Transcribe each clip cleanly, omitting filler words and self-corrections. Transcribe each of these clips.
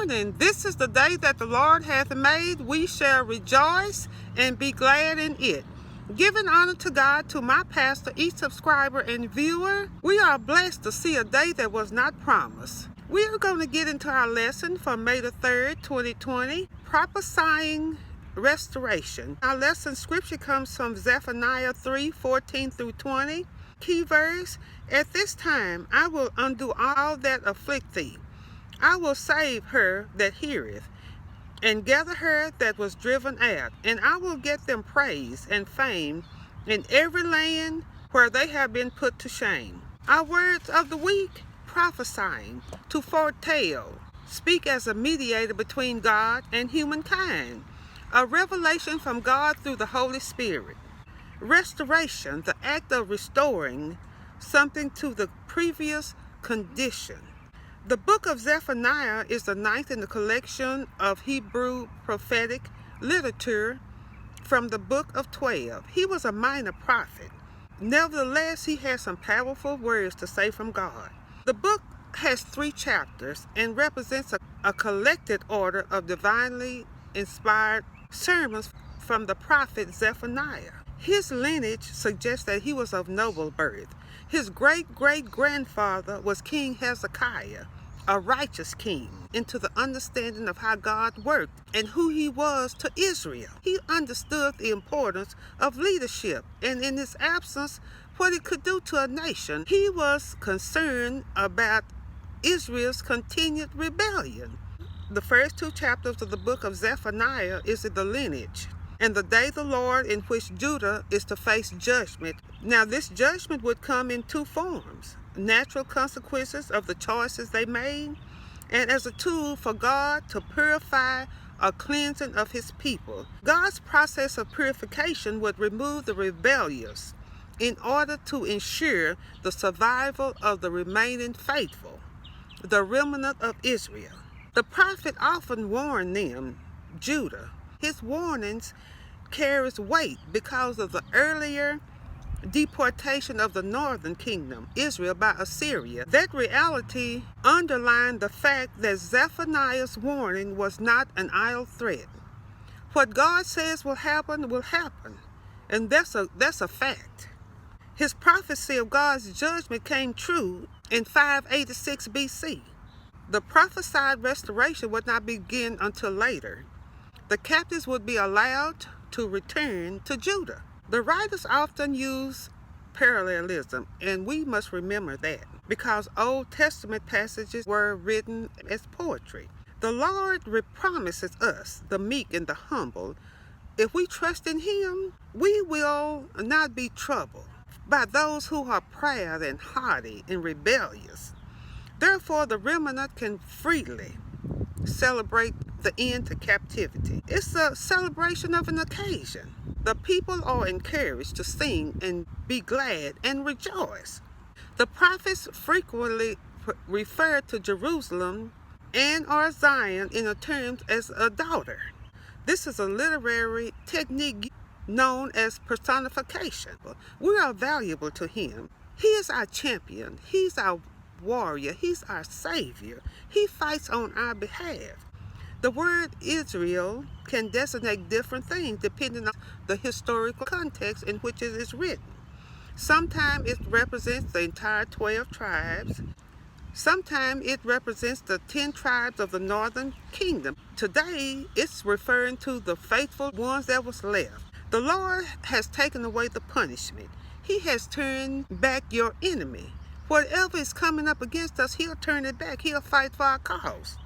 morning. This is the day that the Lord hath made. We shall rejoice and be glad in it. Giving honor to God, to my pastor, each subscriber and viewer, we are blessed to see a day that was not promised. We are going to get into our lesson for May the 3rd, 2020, Prophesying Restoration. Our lesson scripture comes from Zephaniah 3:14 through 20. Key verse, at this time I will undo all that afflict thee. I will save her that heareth, and gather her that was driven out, and I will get them praise and fame in every land where they have been put to shame. Our words of the week: prophesying, to foretell, speak as a mediator between God and humankind, a revelation from God through the Holy Spirit. Restoration, the act of restoring something to the previous condition. The book of Zephaniah is the ninth in the collection of Hebrew prophetic literature from the book of 12. He was a minor prophet. Nevertheless, he has some powerful words to say from God. The book has 3 chapters and represents a collected order of divinely inspired sermons from the prophet Zephaniah. His lineage suggests that he was of noble birth. His great-great-grandfather was King Hezekiah, a righteous king, into the understanding of how God worked and who he was to Israel. He understood the importance of leadership, and in his absence, what it could do to a nation. He was concerned about Israel's continued rebellion. The first 2 chapters of the book of Zephaniah is the lineage, and the day the Lord in which Judah is to face judgment. Now this judgment would come in 2 forms: natural consequences of the choices they made, and as a tool for God to purify or cleansing of his people. God's process of purification would remove the rebellious in order to ensure the survival of the remaining faithful, the remnant of Israel. The prophet often warned them, Judah. His warnings carries weight because of the earlier deportation of the northern kingdom, Israel, by Assyria. That reality underlined the fact that Zephaniah's warning was not an idle threat. What God says will happen, and that's a fact. His prophecy of God's judgment came true in 586 BC. The prophesied restoration would not begin until later. The captives would be allowed to return to Judah. The writers often use parallelism, and we must remember that, because Old Testament passages were written as poetry. The Lord promises us, the meek and the humble, if we trust in him, we will not be troubled by those who are proud and haughty and rebellious. Therefore, the remnant can freely celebrate the end to captivity. It's a celebration of an occasion. The people are encouraged to sing and be glad and rejoice. The prophets frequently refer to Jerusalem and or Zion in the terms as a daughter. This is a literary technique known as personification. We are valuable to him. He is our champion. He's our warrior. He's our savior. He fights on our behalf. The word Israel can designate different things depending on the historical context in which it is written. Sometimes it represents the entire 12 tribes. Sometimes it represents the 10 tribes of the northern kingdom. Today, it's referring to the faithful ones that was left. The Lord has taken away the punishment. He has turned back your enemy. Whatever is coming up against us, he'll turn it back. He'll fight for our cause.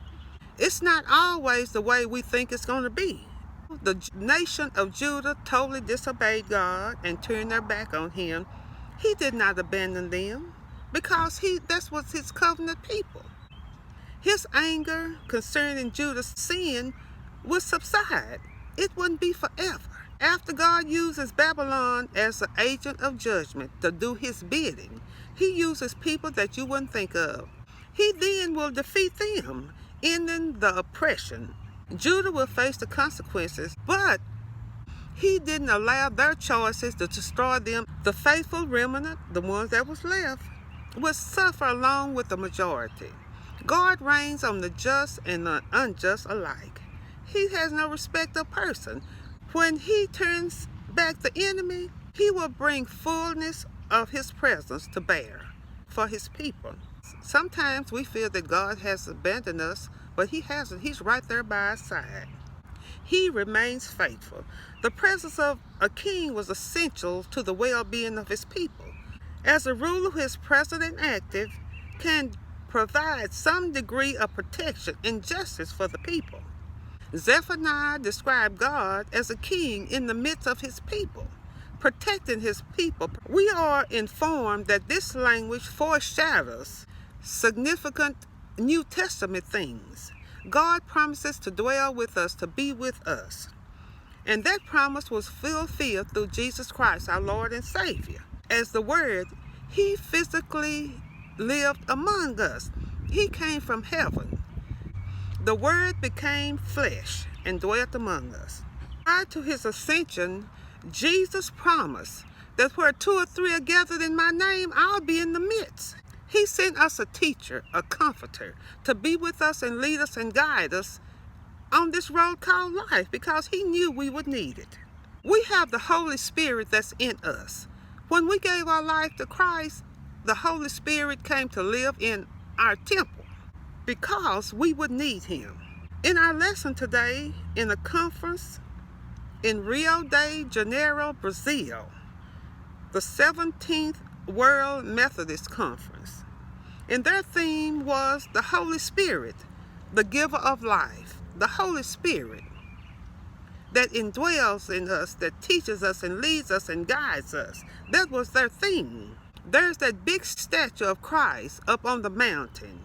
It's not always the way we think it's going to be. The nation of Judah totally disobeyed God and turned their back on him. He did not abandon them because that was his covenant people. His anger concerning Judah's sin would subside. It wouldn't be forever. After God uses Babylon as an agent of judgment to do his bidding, he uses people that you wouldn't think of. He then will defeat them, ending the oppression. Judah will face the consequences, but he didn't allow their choices to destroy them. The faithful remnant, the ones that was left, would suffer along with the majority. God reigns on the just and the unjust alike. He has no respect of person. When he turns back the enemy, he will bring fullness of his presence to bear for his people. Sometimes we feel that God has abandoned us, but he hasn't. He's right there by our side. He remains faithful. The presence of a king was essential to the well-being of his people. As a ruler who is present and active, can provide some degree of protection and justice for the people. Zephaniah described God as a king in the midst of his people, protecting his people. We are informed that this language foreshadows significant New Testament things. God promises to dwell with us, to be with us. And that promise was fulfilled through Jesus Christ, our Lord and Savior. As the Word, he physically lived among us. He came from heaven. The Word became flesh and dwelt among us. Prior to his ascension, Jesus promised that where two or three are gathered in my name, I'll be in the midst. He sent us a teacher, a comforter, to be with us and lead us and guide us on this road called life, because he knew we would need it. We have the Holy Spirit that's in us. When we gave our life to Christ, the Holy Spirit came to live in our temple because we would need him. In our lesson today, in a conference in Rio de Janeiro, Brazil, the 17th World Methodist Conference, and their theme was the Holy Spirit, the giver of life. The Holy Spirit that indwells in us, that teaches us and leads us and guides us. That was their theme. There's that big statue of Christ up on the mountain,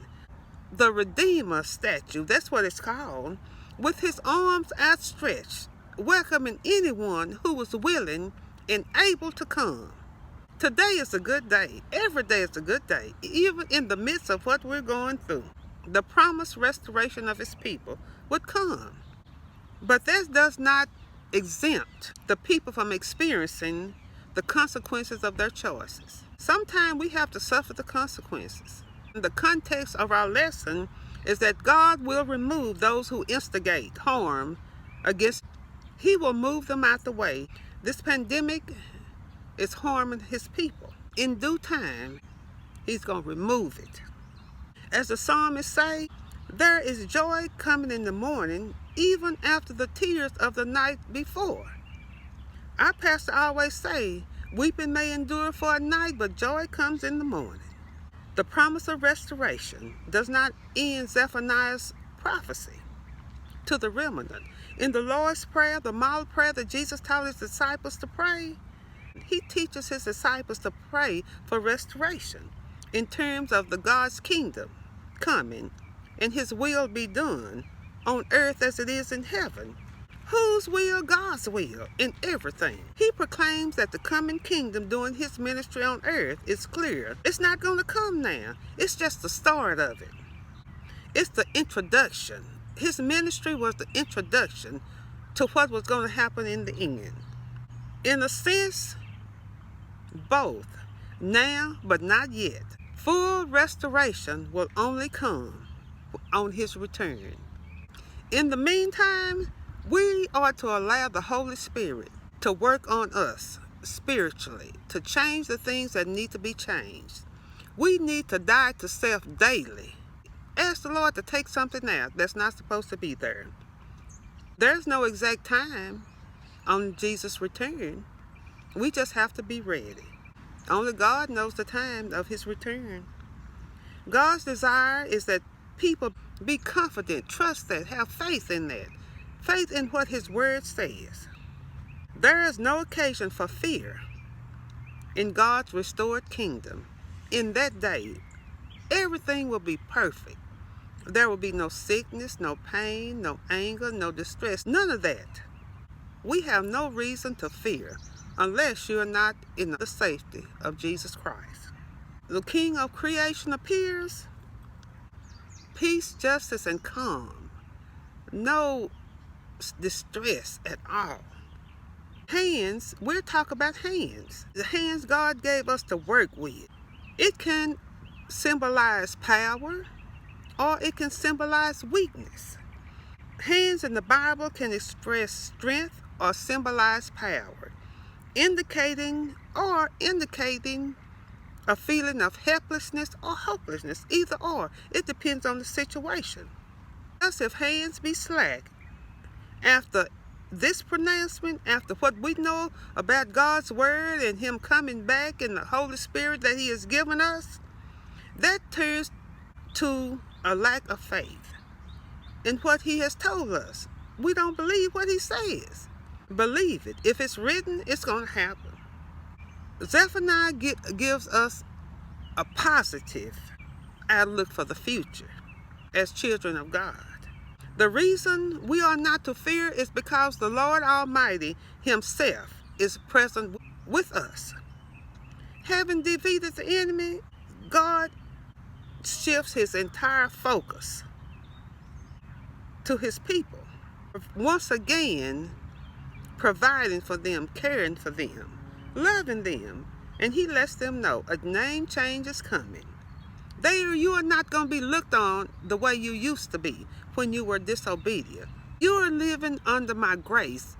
the Redeemer statue, that's what it's called, with his arms outstretched, welcoming anyone who was willing and able to come. Today is a good day. Every day is a good day, even in the midst of what we're going through. The promised restoration of his people would come. But this does not exempt the people from experiencing the consequences of their choices. Sometimes we have to suffer the consequences. The context of our lesson is that God will remove those who instigate harm against. He will move them out the way. This pandemic is harming his people. In due time, he's going to remove it. As the psalmist say, there is joy coming in the morning, even after the tears of the night before. Our pastor always say, weeping may endure for a night, but joy comes in the morning. The promise of restoration does not end Zephaniah's prophecy to the remnant. In the Lord's Prayer, the model prayer that Jesus taught his disciples to pray, he teaches his disciples to pray for restoration in terms of the God's kingdom coming and his will be done on earth as it is in heaven. Whose will? God's will in everything. He proclaims that the coming kingdom during his ministry on earth is clear. It's not going to come now. It's just the start of it. It's the introduction. His ministry was the introduction to what was going to happen in the end. In a sense, both. Now, but not yet. Full restoration will only come on his return. In the meantime, we are to allow the Holy Spirit to work on us spiritually, to change the things that need to be changed. We need to die to self daily. Ask the Lord to take something out that's not supposed to be there. There's no exact time on Jesus' return. We just have to be ready. Only God knows the time of his return. God's desire is that people be confident, trust that, have faith in that. Faith in what his word says. There is no occasion for fear in God's restored kingdom. In that day, everything will be perfect. There will be no sickness, no pain, no anger, no distress, none of that. We have no reason to fear unless you are not in the safety of Jesus Christ. The King of creation appears, peace, justice, and calm. No distress at all. Hands, we're talking about hands. The hands God gave us to work with. It can symbolize power or it can symbolize weakness. Hands in the Bible can express strength or symbolize power, indicating a feeling of helplessness or hopelessness, either or. It depends on the situation. Thus, if hands be slack, after this pronouncement, after what we know about God's word and Him coming back and the Holy Spirit that He has given us, that turns to a lack of faith in what He has told us. We don't believe what He says. Believe it. If it's written, it's going to happen. Zephaniah gives us a positive outlook for the future as children of God. The reason we are not to fear is because the Lord Almighty Himself is present with us. Having defeated the enemy, God shifts His entire focus to His people, once again providing for them, caring for them, loving them, and He lets them know a name change is coming. You are not going to be looked on the way you used to be when you were disobedient. You are living under my grace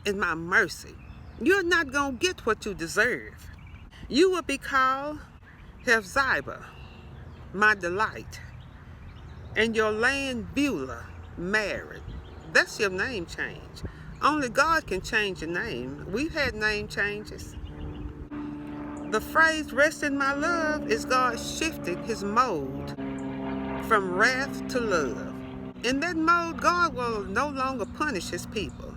and my mercy. You're not going to get what you deserve. You will be called Hephzibah, my delight, and your land Beulah, married. That's your name change. Only God can change your name. We've had name changes. The phrase rest in my love is God shifting His mode from wrath to love. In that mode, God will no longer punish His people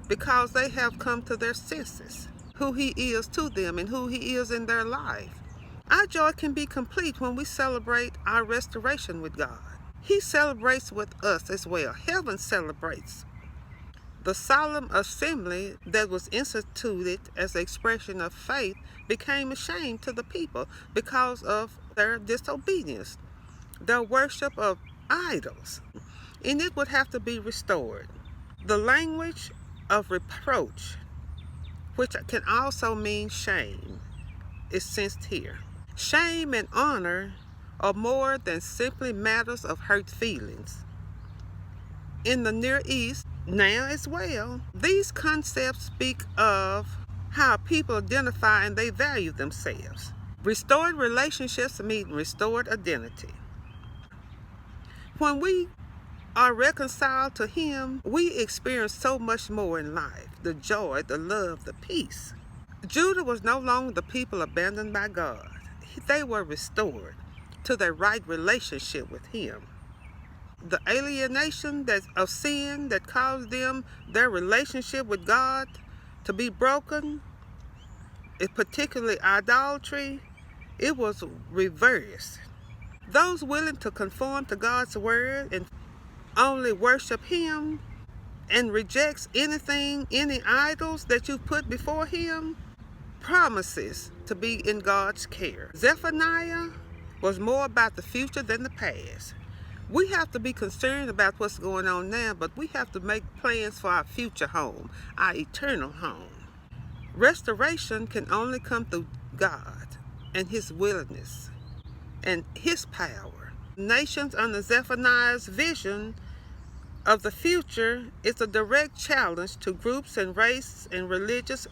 because they have come to their senses, who He is to them and who He is in their life. Our joy can be complete when we celebrate our restoration with God. He celebrates with us as well. Heaven celebrates. The solemn assembly that was instituted as an expression of faith became a shame to the people because of their disobedience, their worship of idols, and it would have to be restored. The language of reproach, which can also mean shame, is sensed here. Shame and honor are more than simply matters of hurt feelings. In the Near East, now as well, these concepts speak of how people identify and they value themselves. Restored relationships mean restored identity. When we are reconciled to Him, we experience so much more in life: the joy, the love, the peace. Judah was no longer the people abandoned by God. They were restored to their right relationship with Him. The alienation of sin that caused them, their relationship with God, to be broken, particularly idolatry, it was reversed. Those willing to conform to God's word and only worship Him and rejects any idols that you put before Him, promises to be in God's care. Zephaniah was more about the future than the past. We have to be concerned about what's going on now, but we have to make plans for our future home, our eternal home. Restoration can only come through God and His willingness and His power. Nations under Zephaniah's vision of the future is a direct challenge to groups and race and religious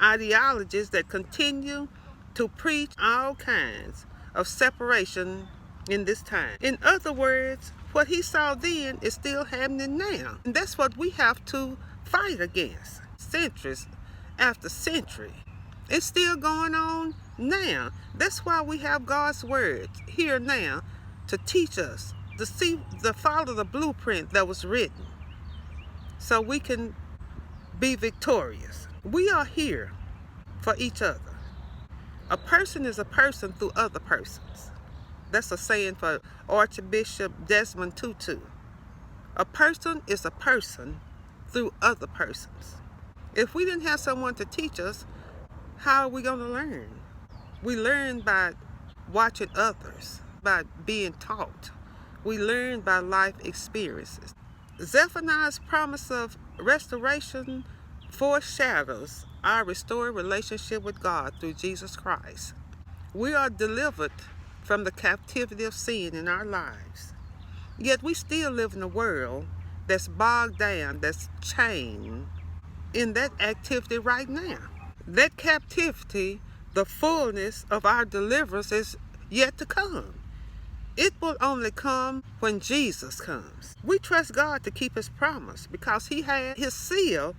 ideologies that continue to preach all kinds of separation in this time. In other words, what he saw then is still happening now. And that's what we have to fight against. Centuries after century. It's still going on now. That's why we have God's word here now to teach us, to follow the blueprint that was written so we can be victorious. We are here for each other. A person is a person through other persons. That's a saying for Archbishop Desmond Tutu. A person is a person through other persons. If we didn't have someone to teach us, how are we going to learn? We learn by watching others, by being taught. We learn by life experiences. Zephaniah's promise of restoration foreshadows our restored relationship with God through Jesus Christ. We are delivered from the captivity of sin in our lives. Yet we still live in a world that's bogged down, that's chained in that activity right now. That captivity, the fullness of our deliverance is yet to come. It will only come when Jesus comes. We trust God to keep his promise because he had his seal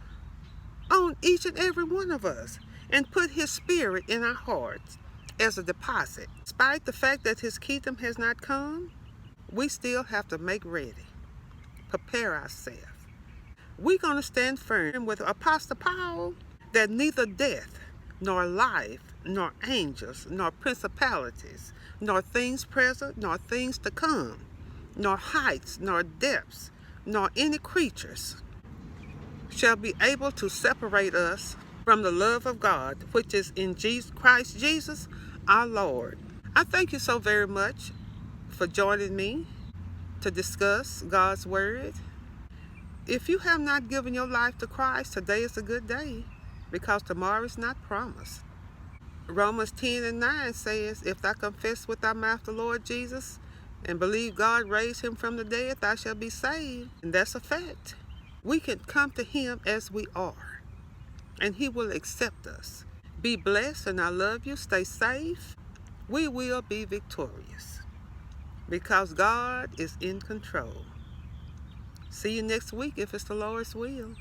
on each and every one of us and put his spirit in our hearts as a deposit. Despite the fact that his kingdom has not come, we still have to make ready, prepare ourselves. We're going to stand firm with Apostle Paul that neither death, nor life, nor angels, nor principalities, nor things present, nor things to come, nor heights, nor depths, nor any creatures shall be able to separate us from the love of God, which is in Christ Jesus, our Lord. I thank you so very much for joining me to discuss God's Word. If you have not given your life to Christ, today is a good day because tomorrow is not promised. Romans 10:9 says, if thou confess with thy mouth the Lord Jesus and believe God raised him from the dead, thou shalt be saved. And that's a fact. We can come to him as we are, and he will accept us. Be blessed, and I love you. Stay safe. We will be victorious because God is in control. See you next week if it's the Lord's will.